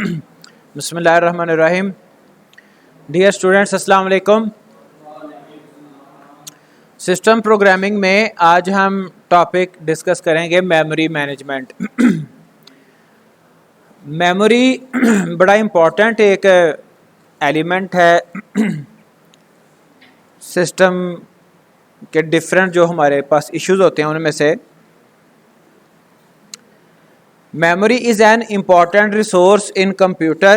बिस्मिल्लाहिर्रहमानिर्रहीम। Dear students, अस्सलाम वालेकुम। सिस्टम प्रोग्रामिंग में आज हम टॉपिक डिस्कस करेंगे मेमोरी मैनेजमेंट। मेमोरी बड़ा इम्पोर्टेंट एक एलिमेंट है सिस्टम के डिफरेंट जो हमारे पास इश्यूज होते हैं उनमें से। Memory is an important resource in computer.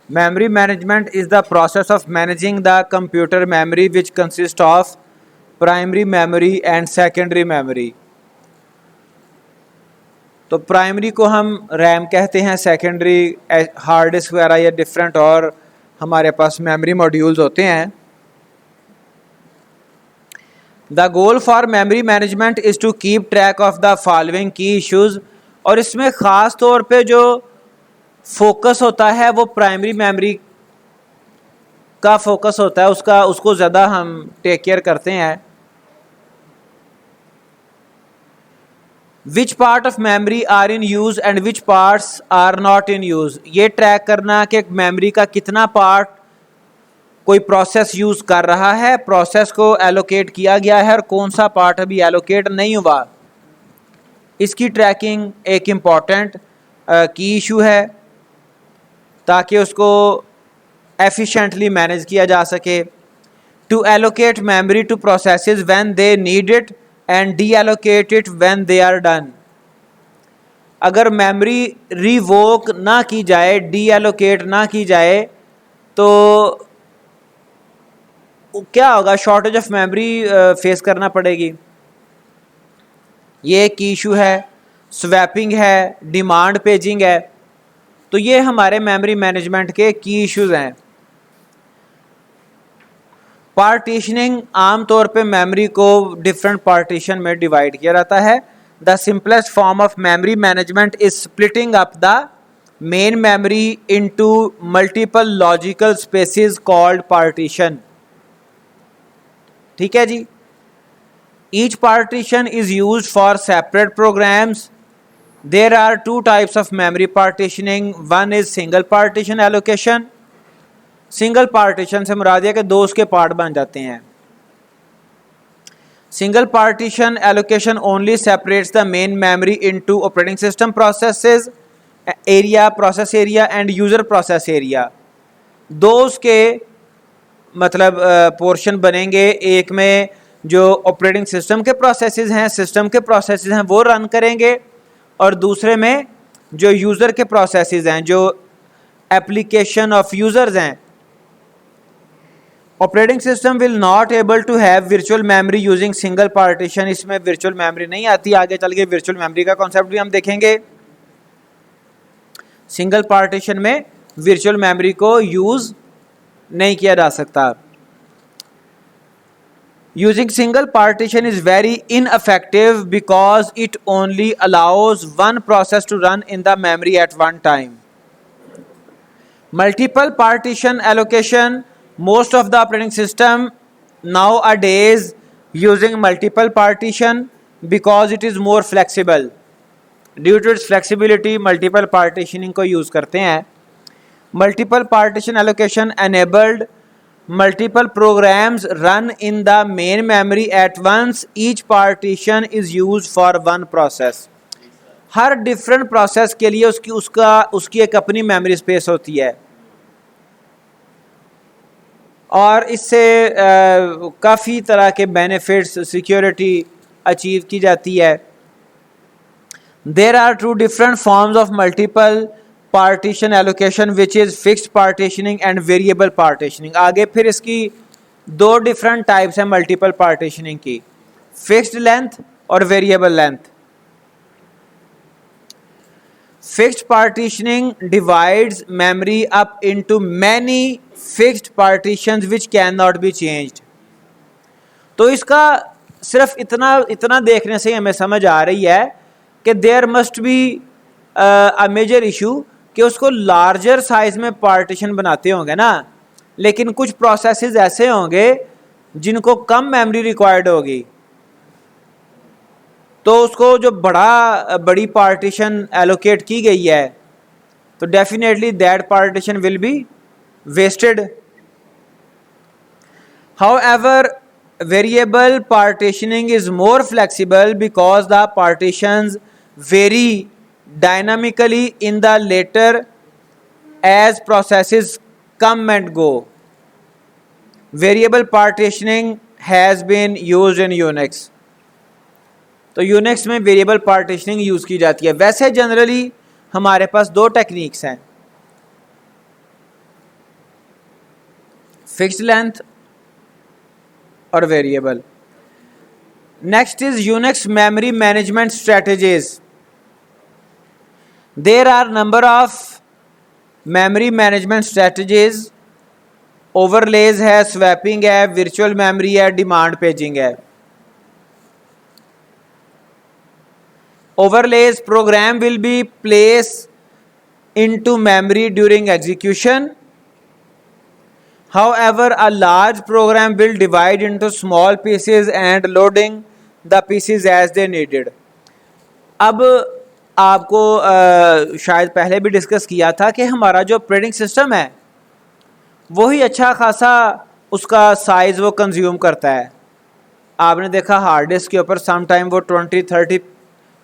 Memory management is the process of managing the computer memory which consists of primary memory and secondary memory. तो प्राइमरी को हम रैम कहते हैं, सेकेंडरी हार्ड डिस्क वगैरह या डिफरेंट और हमारे पास memory modules होते हैं। The goal for memory management is to keep track of the following key issues. और इसमें ख़ास तौर पे जो फोकस होता है वो प्राइमरी मेमोरी का फोकस होता है, उसको ज़्यादा हम टेक केयर करते हैं। Which part of memory are in use and which parts are not in use, ये ट्रैक करना कि मेमोरी का कितना पार्ट कोई प्रोसेस यूज़ कर रहा है, प्रोसेस को एलोकेट किया गया है और कौन सा पार्ट अभी एलोकेट नहीं हुआ, इसकी ट्रैकिंग एक इम्पॉर्टेंट की इशू है ताकि उसको एफिशिएंटली मैनेज किया जा सके। To allocate memory to processes when they need it and deallocate it when they are done. अगर मेमोरी रिवोक ना की जाए, डी एलोकेट ना की जाए, तो क्या होगा, शॉर्टेज ऑफ मेमोरी फेस करना पड़ेगी। ये एक इशू है। स्वैपिंग है, डिमांड पेजिंग है। तो ये हमारे मेमोरी मैनेजमेंट के की इश्यूज हैं। पार्टीशनिंग, आम तौर पे मेमोरी को डिफरेंट पार्टीशन में डिवाइड किया जाता है। The simplest form of memory management is splitting up the main memory into multiple logical spaces called partition. ठीक है जी। Each partition is used for separate programs. There are two types of memory partitioning. One is single partition allocation. Single partition से मुराद है कि दो उसके part बन जाते हैं। Single partition allocation only separates the main memory into operating system processes area, process area and user process area. दो उसके मतलब पोर्शन बनेंगे। एक में जो ऑपरेटिंग सिस्टम के प्रोसेसेस हैं, सिस्टम के प्रोसेसेस हैं, वो रन करेंगे, और दूसरे में जो यूज़र के प्रोसेसेस हैं, जो एप्लीकेशन ऑफ यूज़र्स हैं। Operating system will not able to have virtual memory using single partition. इसमें वर्चुअल मेमोरी नहीं आती। आगे चल के वर्चुअल मेमोरी का कॉन्सेप्ट भी हम देखेंगे। सिंगल पार्टीशन में वर्चुअल मेमोरी को यूज़ नहीं किया जा सकता। Using single partition is very ineffective because it only allows one process to run in the memory at one time. Multiple partition allocation, most of the operating system nowadays using multiple partition because it is more flexible. Due to its flexibility, multiple partitioning को use करते हैं। Multiple partition allocation enabled multiple programs run in the main memory at once. Each partition is used for one process. Her different process के लिए उसकी एक अपनी memory space होती है, और इससे काफ़ी तरह के बेनिफिट्स, सिक्योरिटी अचीव की जाती है। There are two different forms of multiple partition allocation which is fixed partitioning and variable partitioning. आगे फिर इसकी दो डिफरेंट टाइप्स हैं मल्टीपल पार्टीशनिंग की, फिक्स्ड लेंथ और variable length. Fixed partitioning divides memory up into many fixed partitions which can not be changed. तो इसका सिर्फ इतना देखने से हमें समझ आ रही है कि there must be a major issue कि उसको लार्जर साइज में पार्टीशन बनाते होंगे ना, लेकिन कुछ प्रोसेसेस ऐसे होंगे जिनको कम मेमोरी रिक्वायर्ड होगी, तो उसको जो बड़ी पार्टीशन एलोकेट की गई है तो definitely that partition will be wasted. However, variable partitioning is more flexible because the partitions vary dynamically in the later as processes come and go. Variable partitioning has been used in Unix. तो Unix में variable partitioning use की जाती है. वैसे generally हमारे पास दो techniques हैं, fixed length और variable. Next is Unix memory management strategies. There are number of memory management strategies. Overlays है, स्वैपिंग है, वर्चुअल मेमोरी है, डिमांड पेजिंग है. Overlays program will be placed into memory during execution. However, a large program will divide into small pieces and loading the pieces as they needed. अब आपको शायद पहले भी discuss किया था कि हमारा जो ऑपरेटिंग सिस्टम है वही अच्छा खासा उसका साइज़ वो कंज्यूम करता है. आपने देखा हार्ड डिस्क के ऊपर सम टाइम वो 20-30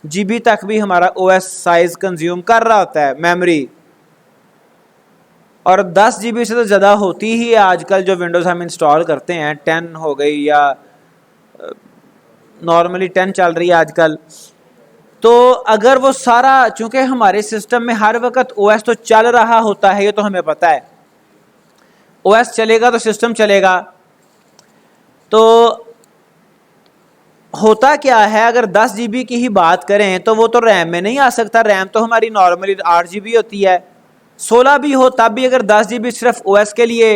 GB तक भी हमारा OS साइज कंज्यूम कर रहा होता है मेमोरी, और 10 GB से तो ज़्यादा होती ही है आजकल. जो विंडोज़ हम इंस्टॉल करते हैं 10 हो गई या नॉर्मली 10 चल रही है आजकल. तो अगर वो सारा, चूँकि हमारे सिस्टम में हर वक्त OS तो चल रहा होता है, ये तो हमें पता है, OS चलेगा तो सिस्टम चलेगा. तो होता क्या है, अगर 10 GB की ही बात करें तो वो तो रैम में नहीं आ सकता. रैम तो हमारी नॉर्मली 8 GB होती है. 16 भी हो तब भी अगर 10 GB सिर्फ OS के लिए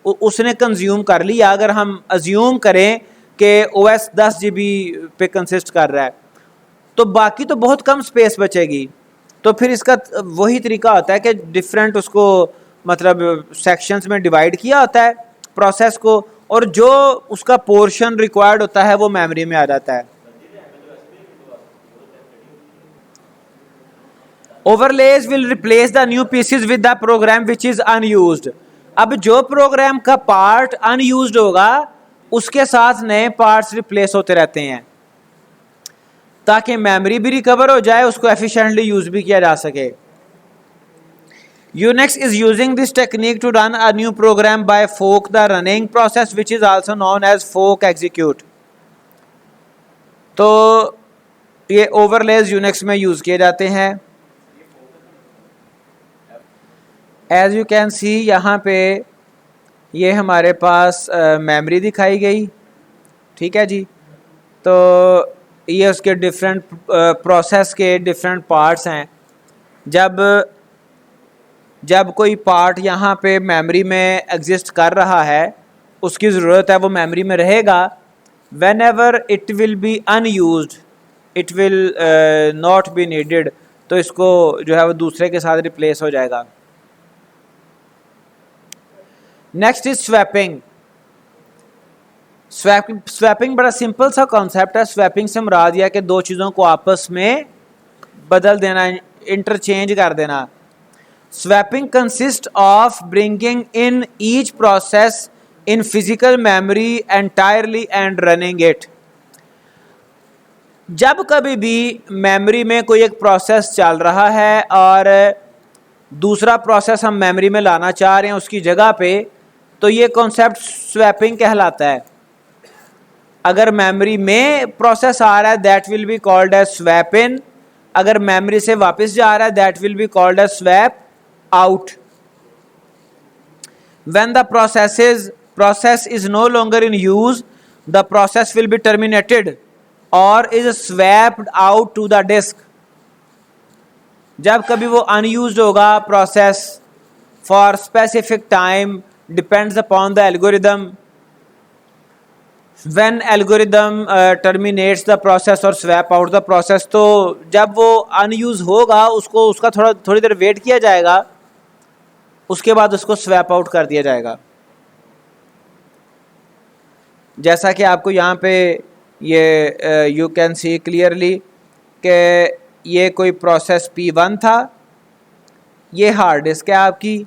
उसने कंज्यूम कर लिया, अगर हम अज्यूम करें कि OS 10 GB पे कंसिस्ट कर रहा है, तो बाकी तो बहुत कम स्पेस बचेगी. तो फिर इसका वही तरीका होता है कि डिफरेंट उसको मतलब सेक्शंस में डिवाइड किया होता है प्रोसेस को, और जो उसका पोर्शन रिक्वायर्ड होता है वो मेमोरी में आ जाता है. Overlays will replace the new pieces with the program which is unused. अब जो प्रोग्राम का पार्ट अनयूज्ड होगा उसके साथ नए पार्ट्स रिप्लेस होते रहते हैं ताकि मेमोरी भी रिकवर हो जाए, उसको एफिशिएंटली यूज भी किया जा सके. Unix is using this technique to run a new program by fork the running process which is also known as fork execute. तो ये overlays Unix में यूज़ किए जाते हैं. As you can see यहाँ पे ये हमारे पास मेमोरी दिखाई गई, ठीक है जी. तो ये उसके डिफरेंट प्रोसेस के डिफरेंट पार्ट्स हैं. जब कोई पार्ट यहाँ पे मेमोरी में एग्जिस्ट कर रहा है, उसकी ज़रूरत है, वो मेमोरी में रहेगा. When ever it will B unused, it will not be needed, तो इसको जो है वो दूसरे के साथ रिप्लेस हो जाएगा. Next is swapping. स्वैपिंग बड़ा सिंपल सा कॉन्सेप्ट है. स्वैपिंग से मुराद यह कि दो चीज़ों को आपस में बदल देना, इंटरचेंज कर देना. Swapping consists of bringing in each process in physical memory entirely and running it. जब कभी भी मेमोरी में कोई एक प्रोसेस चल रहा है और दूसरा प्रोसेस हम मेमोरी में लाना चाह रहे हैं उसकी जगह पे, तो ये कॉन्सेप्ट स्वैपिंग कहलाता है. अगर मेमोरी में प्रोसेस आ रहा है that will be called as swap in. अगर मेमोरी से वापस जा रहा है that will be called as swap out. When the process is no longer in use, the process will be terminated or is swapped out to the disk. जब कभी वो unused होगा process for specific time depends upon the algorithm. When algorithm terminates the process or swap out the process, तो जब वो unused होगा उसका थोड़ी देर वेट किया जाएगा, उसके बाद उसको स्वैप आउट कर दिया जाएगा. जैसा कि आपको यहाँ पे ये यू कैन सी क्लियरली कि ये कोई प्रोसेस P1 था, ये हार्ड डिस्क है आपकी,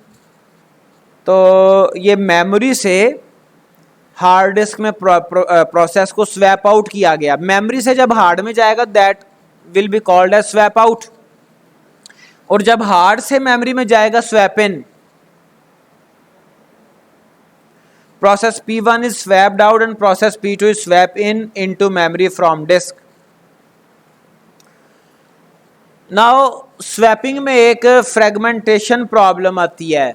तो ये मेमोरी से हार्ड डिस्क में प्रोसेस को स्वैप आउट किया गया। मेमोरी से जब हार्ड में जाएगा that will be called as swap out, और जब हार्ड से मेमोरी में जाएगा swap in. Process P1 is swapped out and process P2 is swapped in into memory from disk. Now swapping में एक फ्रेगमेंटेशन प्रॉब्लम आती है।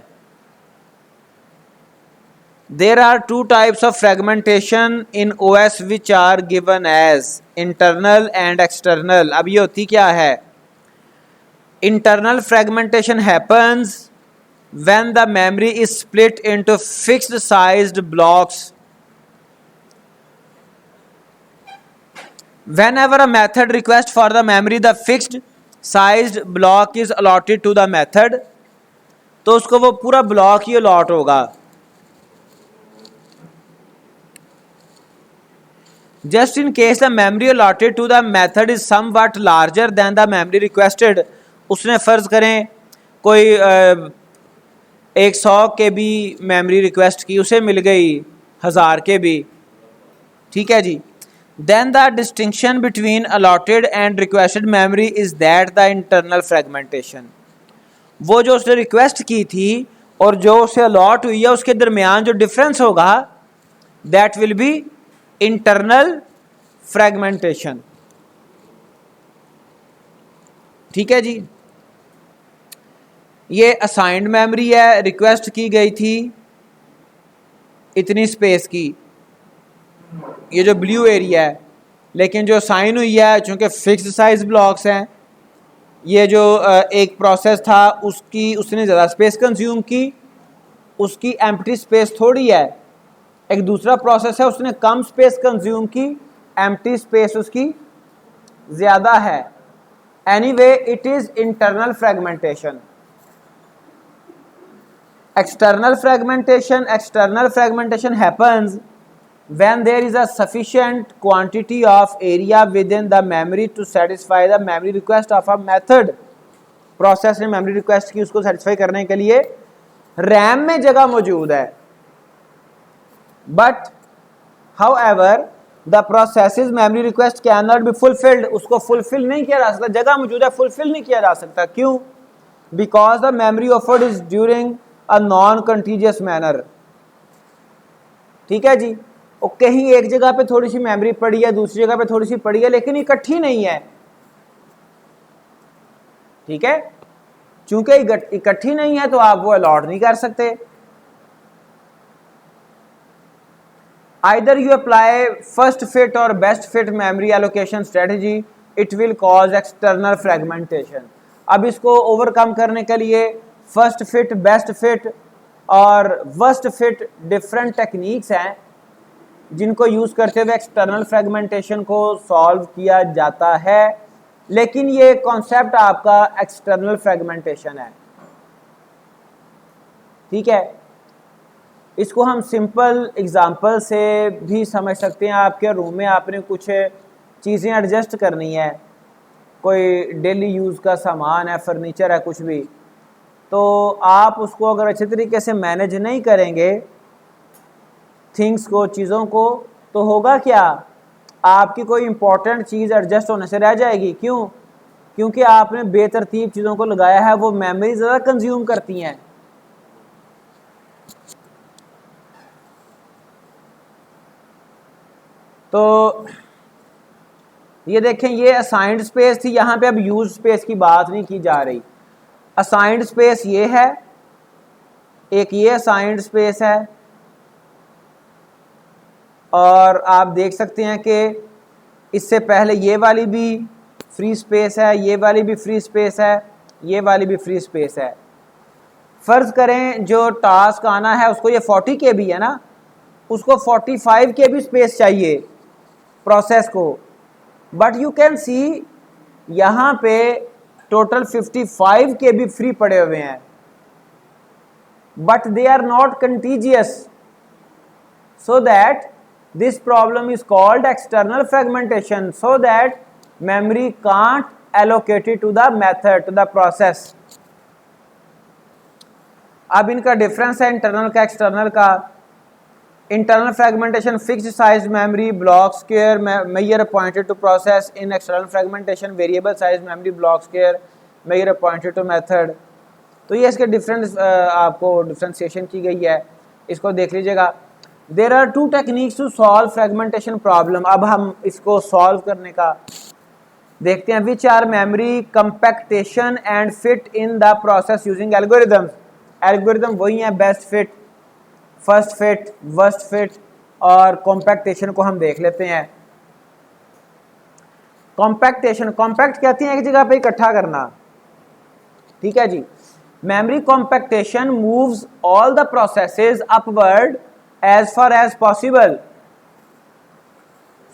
There are two types of fragmentation in OS which are given as internal and external. अब ये होती क्या है? Internal fragmentation happens when the memory is split into fixed sized blocks. Whenever a method requests for the memory, the fixed sized block is allotted to the method. तो उसको वो पूरा block ही allot होगा। Just in case the memory allotted to the method is somewhat larger than the memory requested, उसने फर्ज करें कोई 100 KB memory request की, उसे मिल गई 1000 KB, ठीक है जी। Then the distinction between allotted and requested memory is that the internal fragmentation, वो जो उसने रिक्वेस्ट की थी और जो उसे अलॉट हुई है उसके दरमियान जो डिफरेंस होगा that will B internal fragmentation, ठीक है जी। ये असाइंड मेमोरी है, रिक्वेस्ट की गई थी इतनी स्पेस की, ये जो ब्लू एरिया है, लेकिन जो असाइन हुई है चूंकि फिक्स्ड साइज ब्लॉक्स हैं, ये जो एक प्रोसेस था उसने ज़्यादा स्पेस कंज्यूम की, उसकी एम्प्टी स्पेस थोड़ी है। एक दूसरा प्रोसेस है उसने कम स्पेस कंज्यूम की, एम्प्टी स्पेस उसकी ज़्यादा है। Anyway it is internal fragmentation. External fragmentation happens when there is a sufficient quantity of area within the memory to satisfy the memory request of a method. Process ने memory request की, उसको satisfy करने के लिए RAM में जगह मौजूद है, but however the process memory request can not be fulfilled, उसको फुलफिल नहीं किया जा सकता, जगह मौजूद है, फुलफिल नहीं किया जा सकता। क्यों? Because the memory offered is during a non contiguous manner, ठीक है जी। और कहीं एक जगह पे थोड़ी सी मेमोरी पड़ी है, दूसरी जगह पे थोड़ी सी पड़ी है, लेकिन इकट्ठी नहीं है, ठीक है। चूंकि इकट्ठी नहीं है तो आप वो अलॉट नहीं कर सकते। Either you apply first fit और best fit memory allocation strategy, it will cause external fragmentation. अब इसको ओवरकम करने के लिए फर्स्ट फिट, बेस्ट फिट और वर्स्ट फिट डिफरेंट टेक्निक्स हैं जिनको यूज़ करते हुए एक्सटर्नल फ्रेगमेंटेशन को सॉल्व किया जाता है, लेकिन ये कॉन्सेप्ट आपका एक्सटर्नल फ्रेगमेंटेशन है, ठीक है। इसको हम सिंपल एग्जांपल से भी समझ सकते हैं। आपके रूम में आपने कुछ चीज़ें एडजस्ट करनी है, कोई डेली यूज़ का सामान है, फर्नीचर है, कुछ भी, तो आप उसको अगर अच्छे तरीके से मैनेज नहीं करेंगे थिंग्स को, चीज़ों को, तो होगा क्या? आपकी कोई इंपॉर्टेंट चीज़ एडजस्ट होने से रह जाएगी। क्यों? क्योंकि आपने बेतरतीब चीज़ों को लगाया है, वो मेमोरी ज़्यादा कंज्यूम करती हैं। तो ये देखें, ये असाइंड स्पेस थी, यहाँ पे अब यूज स्पेस की बात नहीं की जा रही। असाइंड स्पेस ये है, एक ये असाइंड स्पेस है, और आप देख सकते हैं कि इससे पहले ये वाली भी फ्री स्पेस है, ये वाली भी फ्री स्पेस है, ये वाली भी फ्री स्पेस है। फ़र्ज़ करें जो टास्क आना है उसको ये 40 KB है ना, उसको 45 KB स्पेस चाहिए प्रोसेस को, बट यू कैन सी यहाँ पे टोटल 55 KB फ्री पड़े हुए हैं, but they are not contiguous, so that this problem is called external fragmentation, so that memory can't allocate it to the method, to the process. अब इनका difference है internal का external का। Internal fragmentation fixed size memory block square major appointed to process, in external fragmentation variable size memory block square major appointed to method. तो ये इसके difference आपको differentiation की गई है, इसको देख लीजिएगा। There are two techniques to solve fragmentation problem. अब हम इसको सॉल्व करने का देखते हैं। Which are memory compaction and fit in the process using algorithms. Algorithm वही है, best fit, first fit, worst fit और कॉम्पैक्टेशन को हम देख लेते हैं। कॉम्पैक्टेशन, कॉम्पैक्ट कहती हैं एक जगह पे इकट्ठा करना, ठीक है जी। Memory compaction moves all the processes upward as far as possible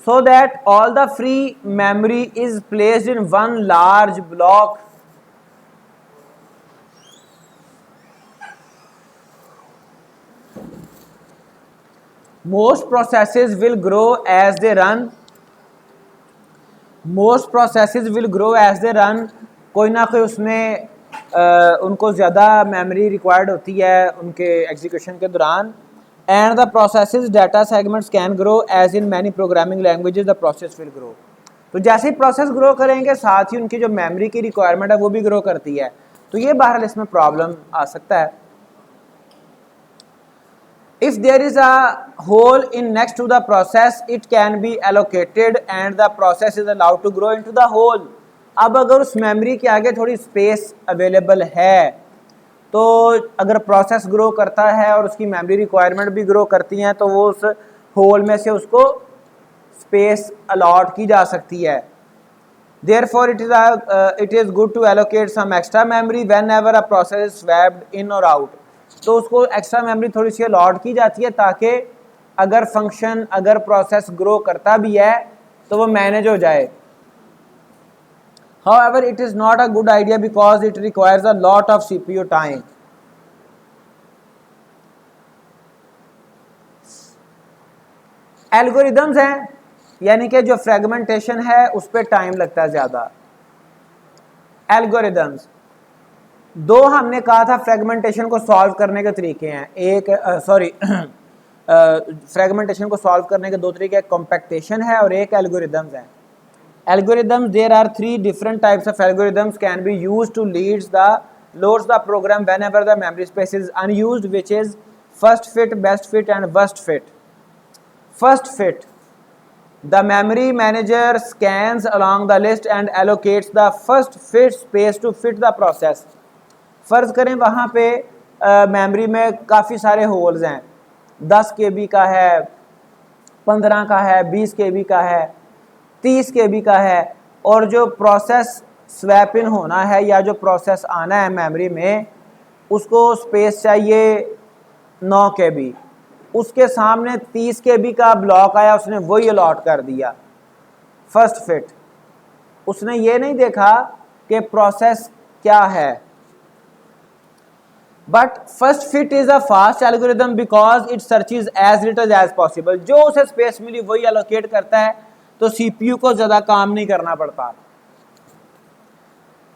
so that all the free memory is placed in one large block. Most processes will grow as they run. Most processes will grow as they run. कोई ना कोई उसमें उनको ज़्यादा memory required होती है उनके execution के दौरान। And the processes data segments can grow as in many programming languages the process will grow. तो जैसे ही प्रोसेस ग्रो करेंगे साथ ही उनकी जो मेमोरी की रिक्वायरमेंट है वो भी ग्रो करती है। तो ये बहरहाल इसमें प्रॉब्लम आ सकता है। If there is a hole in next to the process, it can be allocated and the process is allowed to grow into the hole. अब अगर उस मेमोरी के आगे थोड़ी स्पेस अवेलेबल है तो अगर प्रोसेस ग्रो करता है और उसकी मेमोरी रिक्वायरमेंट भी ग्रो करती हैं तो वो उस होल में से उसको स्पेस अलॉट की जा सकती है। Therefore it is good to allocate some extra memory whenever a process is swapped in or out. तो उसको एक्स्ट्रा मेमोरी थोड़ी सी अलॉट की जाती है ताकि अगर फंक्शन, अगर प्रोसेस ग्रो करता भी है तो वो मैनेज हो जाए। However, it is not a good idea because it requires a lot of CPU time. Algorithms हैं, यानी कि जो फ्रेगमेंटेशन है उस पर टाइम लगता है ज़्यादा। एल्गोरिदम्स दो हमने कहा था फ्रेगमेंटेशन को सॉल्व करने के तरीके हैं। एक फ्रेगमेंटेशन को सॉल्व करने के दो तरीके, एक कॉम्पैक्टेशन है और एक एल्गोरिदम्स है। Algorithms, there are three different types of algorithms can be used to loads the program whenever the memory space is unused, which is first fit, best fit and worst fit. First fit, the memory manager scans along the list and allocates the first fit space to fit the process. फर्ज करें वहाँ पे memory में काफ़ी सारे holes हैं, 10 KB का है, 15 का है, 20 KB का है, 30 KB का है, और जो प्रोसेस स्वैप इन होना है या जो प्रोसेस आना है मेमोरी में उसको स्पेस चाहिए 9 KB। उसके सामने 30 KB का ब्लॉक आया, उसने वही अलॉट कर दिया। फर्स्ट फिट, उसने ये नहीं देखा कि प्रोसेस क्या है। But first fit is a fast algorithm because it searches as little as possible. जो उसे स्पेस मिली वही एलोकेट करता है, तो सीपीयू को ज्यादा काम नहीं करना पड़ता।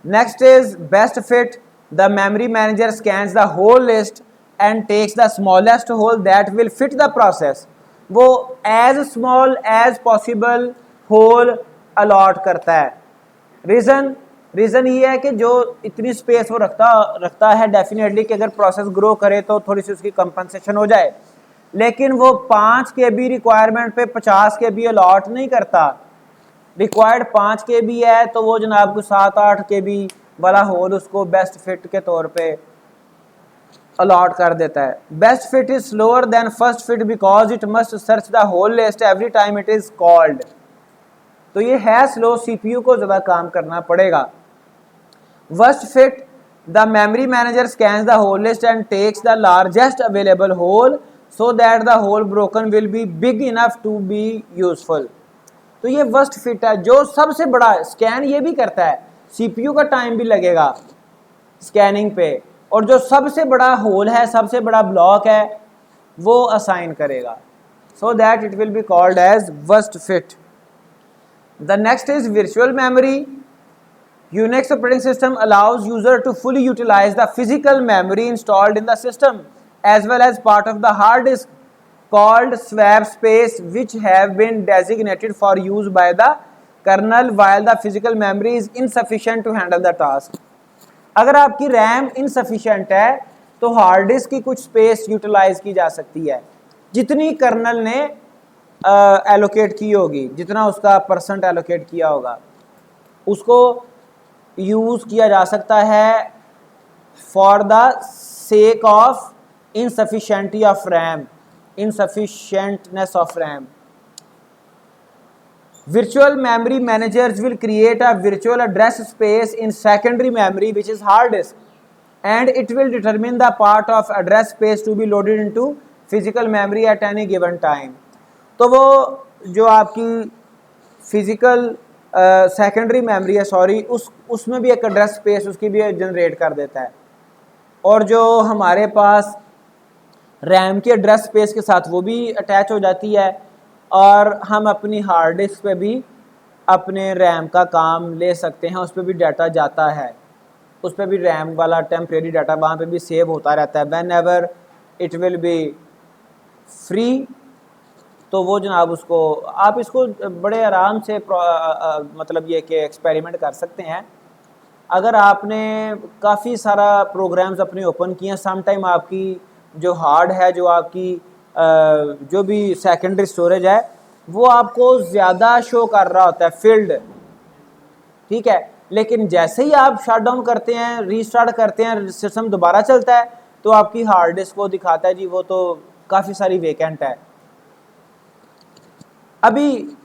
Next is best fit, the memory manager scans the whole list and takes the smallest hole that will fit the process. वो as small as possible hole allot करता है। रीज़न ये है कि जो इतनी स्पेस वो रखता है डेफिनेटली कि अगर प्रोसेस ग्रो करे तो थोड़ी सी उसकी कंपनसेशन हो जाए, लेकिन वो 5 KB रिक्वायरमेंट पे 50 KB अलॉट नहीं करता। रिक्वायर्ड 5 KB है तो वो जनाब को 7-8 KB वाला होल उसको बेस्ट फिट के तौर पे अलॉट कर देता है। Best fit is slower than first fit because it must search the whole list every time it is called. तो ये है स्लो, सीपीयू को ज़्यादा काम करना पड़ेगा। Worst fit, the memory manager scans the whole list and takes the largest available hole so that the hole broken will be big enough to be useful. तो ये वर्स्ट फिट है, जो सबसे बड़ा स्कैन ये भी करता है, सीपीयू का टाइम भी लगेगा स्कैनिंग पे, और जो सबसे बड़ा होल है, सबसे बड़ा ब्लॉक है, वो असाइन करेगा, so that it will be called as worst fit. The next is virtual memory. Unix operating system allows user to fully utilize the physical memory installed in the system as well as part of the hard disk called swap space, which have been designated for use by the kernel while the physical memory is insufficient to handle the task. अगर आपकी RAM insufficient है तो hard disk की कुछ space utilise की जा सकती है, जितनी कर्नल ने एलोकेट की होगी, जितना उसका परसेंट एलोकेट किया होगा उसको यूज़ किया जा सकता है for the sake of insufficiency of RAM, insufficientness of RAM. Virtual memory managers will create a virtual address space in secondary memory, which is hard disk, and it will determine the part of address space to be loaded into physical memory at any given time. तो वो जो आपकी physical secondary memory है, sorry, उसमें भी एक address space उसकी भी जनरेट कर देता है, और जो हमारे पास रैम की एड्रेस स्पेस के साथ वो भी अटैच हो जाती है, और हम अपनी हार्ड डिस्क पे भी अपने रैम का काम ले सकते हैं, उस पर भी डाटा जाता है, उस पर भी रैम वाला टेम्परेरी डाटा वहाँ पे भी सेव होता रहता है। When ever it will B free, तो वो जनाब उसको आप इसको बड़े आराम से मतलब ये कि एक्सपेरिमेंट कर सकते हैं। अगर आपने काफ़ी सारा प्रोग्राम्स अपने ओपन किए हैं, सम टाइम आपकी जो हार्ड है, जो आपकी जो भी सेकेंडरी स्टोरेज है, वो आपको ज़्यादा शो कर रहा होता है फील्ड, ठीक है, लेकिन जैसे ही आप शट डाउन करते हैं, रीस्टार्ट करते हैं, सिस्टम दोबारा चलता है, तो आपकी हार्ड डिस्क को दिखाता है जी वो तो काफ़ी सारी वेकेंट है। अभी